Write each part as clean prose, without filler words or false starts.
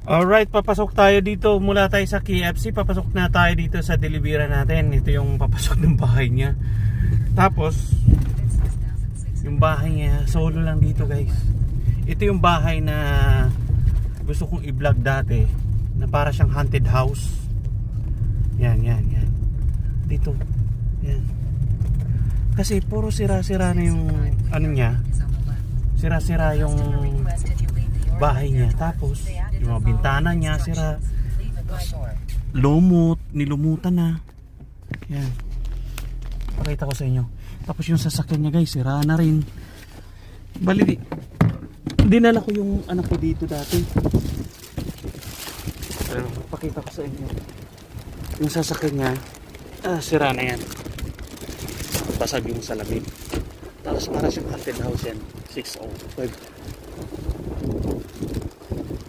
Alright, papasok tayo dito. Mula tayo sa KFC, papasok na tayo dito sa delivery natin. Ito yung papasok ng bahay niya. Tapos yung bahay niya, solo lang dito guys. Ito yung bahay na gusto kong i-vlog dati, na para siyang haunted house. Yan. Dito. Yan. Kasi puro sira-sira na yung ano niya. Sira-sira yung bahay niya. Tapos yung mga bintana niya sira. Nilumutan na. Yan. Pakita ko sa inyo. Tapos yung sasakyan niya guys, sira na rin. Bali, dinala ko yung anak ko dito dati. Pero pakita ko sa inyo. Yung sasakyan niya, sira na yan. Basag yung salamin. Tapos para siyang haunted house yan. 605.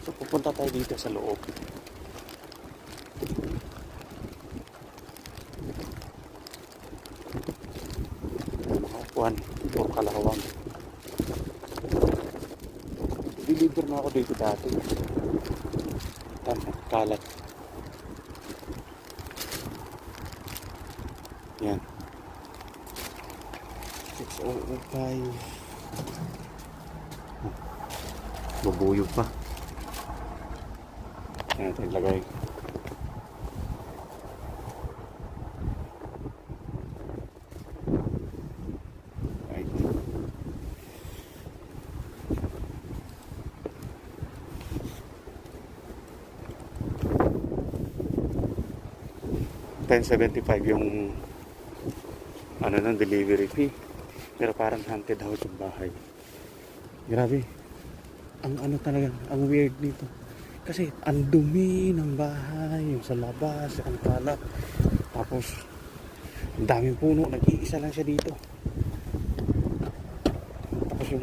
So pupunta tayo dito sa loob. Makakuan, puro kalawang. Deliver na ako dito dati. Tama, kalat. Yan. 605. Bubuyog pa. Yan natin ilagay. Right. $10.75 yung ano ng delivery fee. Pero parang haunted house yung bahay. Grabe. Ang ano talaga, ang weird nito. Kasi ang dumi ng bahay, yung sa labas, ang kalat. Tapos ang daming puno, nag-iisa lang siya dito. Tapos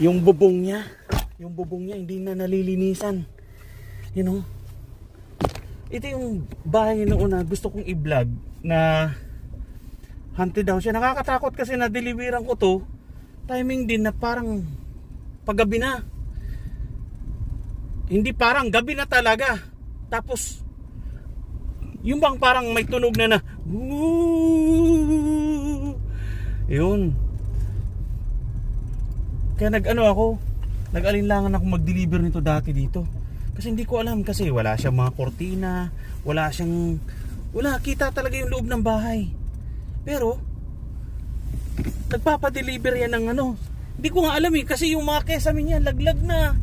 yung bubong niya hindi na nalilinisan. You know? Ito yung bahay na una gusto kong i-vlog na haunted house siya. Nakakatakot kasi na-deliveran ko to. Timing din na parang paggabi na. Hindi parang gabi na talaga. Tapos yung bang parang may tunog na yun. Kaya nag-alinlangan ako mag-deliver nito dati dito. Kasi hindi ko alam kasi wala siyang mga kortina, wala kita talaga yung loob ng bahay. Pero nagpapa-deliver yan ng ano. Hindi ko nga alam kasi yung mga kesame niya laglag na.